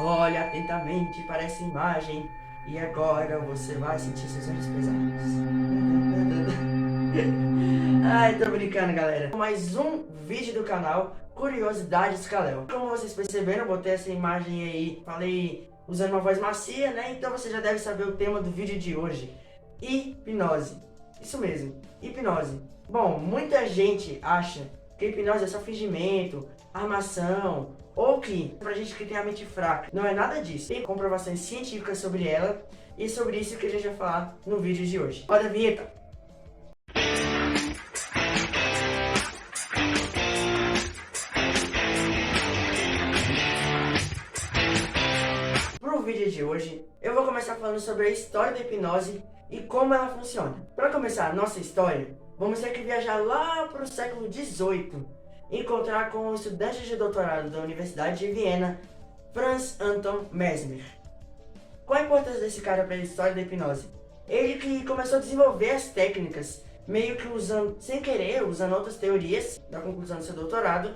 Olhe atentamente para essa imagem e agora você vai sentir seus olhos pesados. Ai, tô brincando, galera. Mais um vídeo do canal Curiosidades Kalel. Como vocês perceberam, eu botei essa imagem aí, falei usando uma voz macia, né? Então você já deve saber o tema do vídeo de hoje. Hipnose. Isso mesmo, hipnose. Bom, muita gente acha que hipnose é só fingimento, armação, ou que, pra gente que tem a mente fraca, não é nada disso. Tem comprovações científicas sobre ela, e sobre isso que a gente vai falar no vídeo de hoje. Roda a vinheta! Pro vídeo de hoje, eu vou começar falando sobre a história da hipnose e como ela funciona. Para começar a nossa história, vamos ter que viajar lá para o século XVIII e encontrar com o estudante de doutorado da Universidade de Viena, Franz Anton Mesmer. Qual a importância desse cara para a história da hipnose? Ele que começou a desenvolver as técnicas, meio que usando, sem querer, usando outras teorias da conclusão do seu doutorado,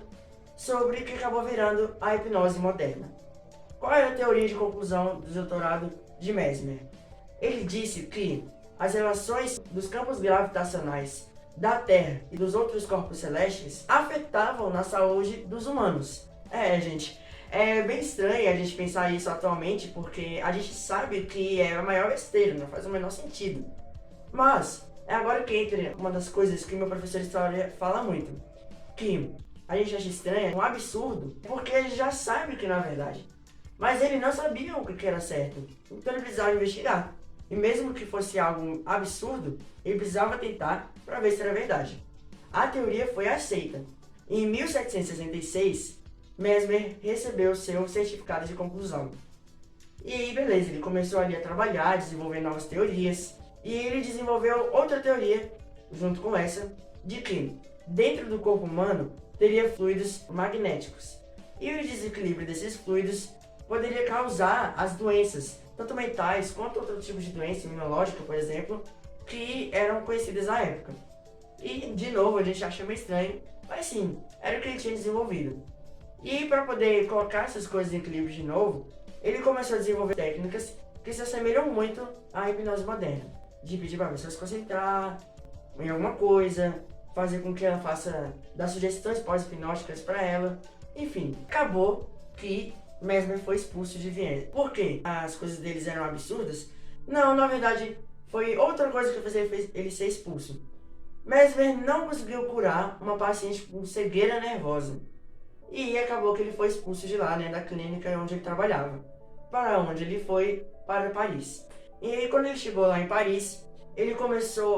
sobre o que acabou virando a hipnose moderna. Qual era a teoria de conclusão do doutorado de Mesmer? Ele disse que as relações dos campos gravitacionais da Terra e dos outros corpos celestes afetavam na saúde dos humanos. Gente, é bem estranho a gente pensar isso atualmente, porque a gente sabe que é a maior besteira, não faz o menor sentido. Mas é agora que entra uma das coisas que meu professor de história fala muito, que a gente acha estranho, um absurdo, porque a gente já sabe que não é verdade. Mas ele não sabia o que era certo, então ele precisava investigar. E mesmo que fosse algo absurdo, ele precisava tentar para ver se era verdade. A teoria foi aceita. Em 1766, Mesmer recebeu seu certificado de conclusão. E aí, beleza, ele começou ali a trabalhar, desenvolver novas teorias, e ele desenvolveu outra teoria, junto com essa, de que dentro do corpo humano teria fluidos magnéticos. E o desequilíbrio desses fluidos poderia causar as doenças, tanto mentais quanto outros tipos de doença imunológica, por exemplo, que eram conhecidas na época. E, de novo, a gente acha meio estranho, mas sim, era o que ele tinha desenvolvido. E para poder colocar essas coisas em equilíbrio de novo, ele começou a desenvolver técnicas que se assemelham muito à hipnose moderna, de pedir para a pessoa se concentrar em alguma coisa, fazer com que ela faça, dar sugestões pós-hipnóticas para ela, enfim, acabou que Mesmer foi expulso de Viena. Por quê? As coisas deles eram absurdas? Não, na verdade, foi outra coisa que fez ele ser expulso. Mesmer não conseguiu curar uma paciente com cegueira nervosa. E acabou que ele foi expulso de lá, né, da clínica onde ele trabalhava. Para onde ele foi? Para Paris. E aí, quando ele chegou lá em Paris, ele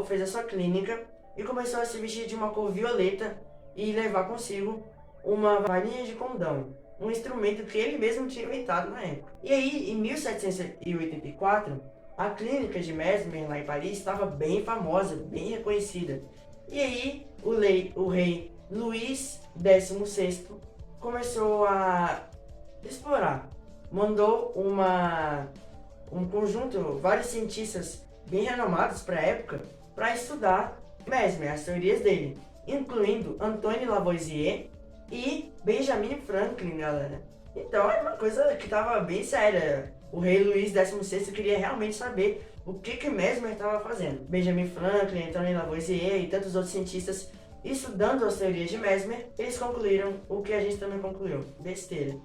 fez a sua clínica e começou a se vestir de uma cor violeta e levar consigo uma varinha de condão, um instrumento que ele mesmo tinha inventado na época. E aí, em 1784, a clínica de Mesmer lá em Paris estava bem famosa, bem reconhecida. E aí, o rei Luís XVI começou a explorar. Mandou um conjunto, vários cientistas bem renomados para a época, para estudar Mesmer, as teorias dele, incluindo Antoine Lavoisier e Benjamin Franklin, galera. Então é uma coisa que estava bem séria. O rei Luís XVI queria realmente saber o que Mesmer estava fazendo. Benjamin Franklin, Antoine Lavoisier e tantos outros cientistas estudando as teorias de Mesmer, eles concluíram o que a gente também concluiu: besteira.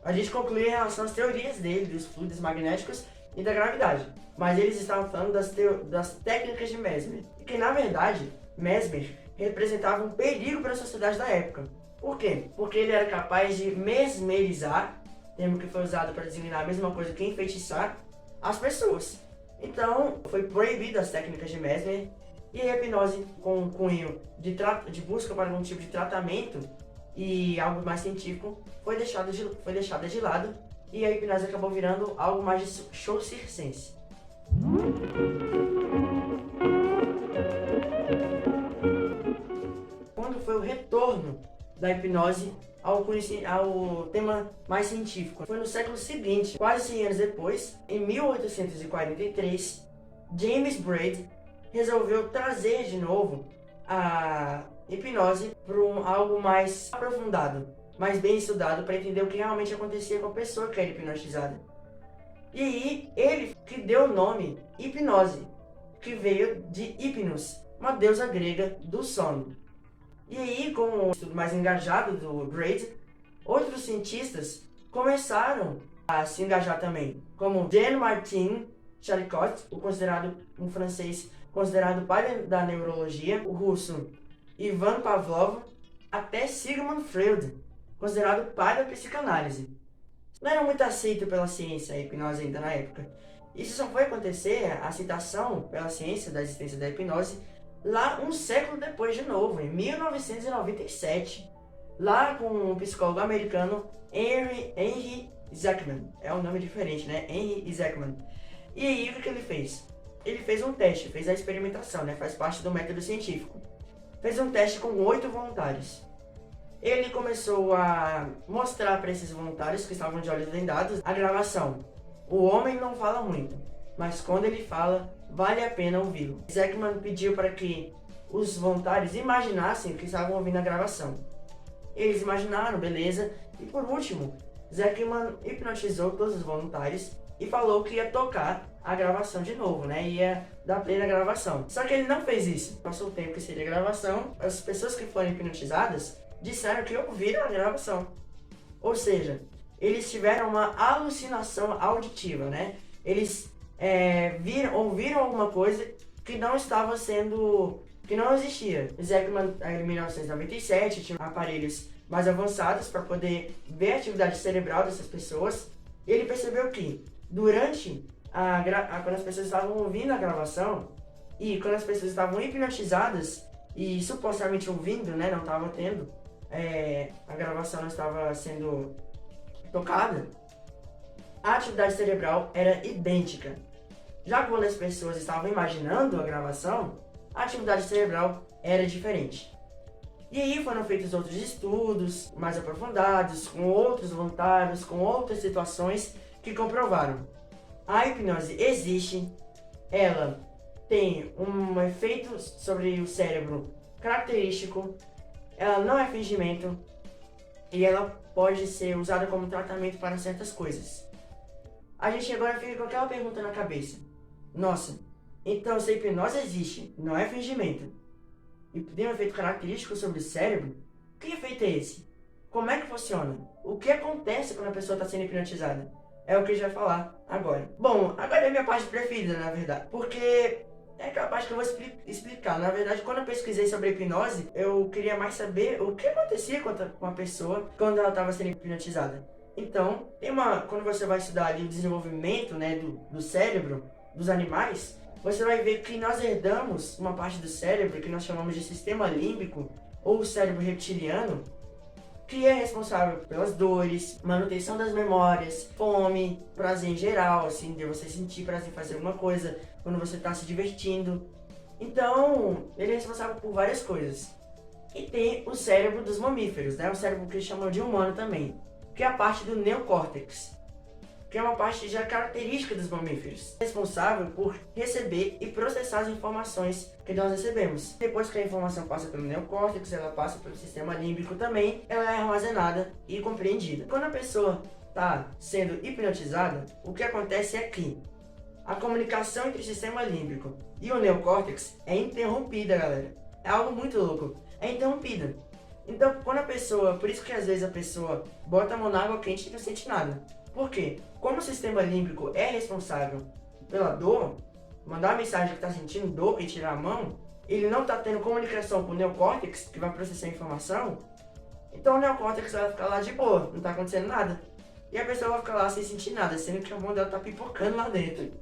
A gente concluiu em relação às teorias dele, dos fluidos magnéticos e da gravidade. Mas eles estavam falando das técnicas de Mesmer. E que, na verdade, Mesmer representava um perigo para a sociedade da época. Por quê? Porque ele era capaz de mesmerizar, termo que foi usado para designar a mesma coisa que enfeitiçar, as pessoas. Então, foi proibido as técnicas de Mesmer e a hipnose com um cunho de busca para algum tipo de tratamento e algo mais científico foi deixada de lado, e a hipnose acabou virando algo mais de show circense. Quando foi o retorno da hipnose ao tema mais científico? Foi no século seguinte, quase 100 anos depois, em 1843, James Braid resolveu trazer de novo a hipnose para algo mais aprofundado. mais bem estudado para entender o que realmente acontecia com a pessoa que era hipnotizada. E aí, ele que deu o nome hipnose, que veio de Hipnos, uma deusa grega do sono. E aí, com o estudo mais engajado do Braid, outros cientistas começaram a se engajar também, como Jean-Martin Charcot, um francês considerado pai da neurologia, o russo Ivan Pavlov, até Sigmund Freud, considerado pai da psicanálise. Não era muito aceito pela ciência a hipnose ainda na época. Isso só foi acontecer, a aceitação pela ciência da existência da hipnose, lá um século depois de novo, em 1997, lá com um psicólogo americano, Henry Zechman. É um nome diferente, né? Henry Zechman. E aí, o que ele fez? Ele fez um teste, fez a experimentação, né? Faz parte do método científico. Fez um teste com 8 voluntários. Ele começou a mostrar para esses voluntários que estavam de olhos vendados a gravação. O homem não fala muito, mas quando ele fala, vale a pena ouvi-lo. Zechman pediu para que os voluntários imaginassem que estavam ouvindo a gravação. Eles imaginaram, beleza. E por último, Zechman hipnotizou todos os voluntários e falou que ia tocar a gravação de novo, né? Ia dar play na gravação. Só que ele não fez isso. Passou o tempo que seria a gravação, as pessoas que foram hipnotizadas disseram que ouviram a gravação. Ou seja, eles tiveram uma alucinação auditiva, né? Eles ouviram alguma coisa que não estava sendo... que não existia. Zechman, em 1997, tinha aparelhos mais avançados para poder ver a atividade cerebral dessas pessoas. E ele percebeu que, durante quando as pessoas estavam ouvindo a gravação, e quando as pessoas estavam hipnotizadas, e supostamente ouvindo, né, não estavam tendo, a gravação não estava sendo tocada, a atividade cerebral era idêntica. Já quando as pessoas estavam imaginando a gravação, a atividade cerebral era diferente. E aí foram feitos outros estudos mais aprofundados, com outros voluntários, com outras situações que comprovaram. A hipnose existe, ela tem um efeito sobre o cérebro característico, ela não é fingimento e ela pode ser usada como tratamento para certas coisas. A gente agora fica com aquela pergunta na cabeça. Nossa, então se a hipnose existe, não é fingimento, e tem um efeito característico sobre o cérebro, que efeito é esse? Como é que funciona? O que acontece quando a pessoa está sendo hipnotizada? É o que a gente vai falar agora. Bom, agora é a minha parte preferida, na verdade, porque é aquela parte que eu vou explicar. Na verdade, quando eu pesquisei sobre hipnose, eu queria mais saber o que acontecia com a pessoa quando ela estava sendo hipnotizada. Então, quando você vai estudar ali o desenvolvimento, né, do cérebro dos animais, você vai ver que nós herdamos uma parte do cérebro que nós chamamos de sistema límbico, ou cérebro reptiliano, que é responsável pelas dores, manutenção das memórias, fome, prazer em geral, assim, de você sentir prazer em fazer alguma coisa quando você está se divertindo. Então, ele é responsável por várias coisas. E tem o cérebro dos mamíferos, né? O cérebro que eles chamam de humano também, que é a parte do neocórtex, que é uma parte já característica dos mamíferos, responsável por receber e processar as informações que nós recebemos. Depois que a informação passa pelo neocórtex, ela passa pelo sistema límbico também, ela é armazenada e compreendida. Quando a pessoa está sendo hipnotizada, o que acontece é que a comunicação entre o sistema límbico e o neocórtex é interrompida, galera. É algo muito louco. É interrompida. Então, por isso que às vezes a pessoa bota a mão na água quente e não sente nada. Por quê? Como o sistema límbico é responsável pela dor, mandar a mensagem que está sentindo dor e tirar a mão, ele não está tendo comunicação com o neocórtex, que vai processar a informação, então o neocórtex vai ficar lá de boa, não está acontecendo nada. E a pessoa vai ficar lá sem sentir nada, sendo que a mão dela está pipocando lá dentro.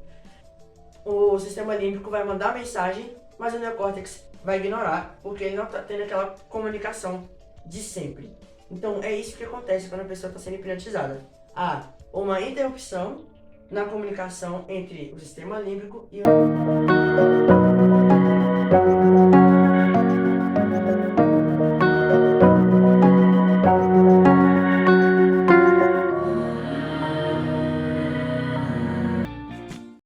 O sistema límbico vai mandar a mensagem, mas o neocórtex vai ignorar, porque ele não está tendo aquela comunicação de sempre. Então é isso que acontece quando a pessoa está sendo hipnotizada. Há uma interrupção na comunicação entre o sistema límbico e o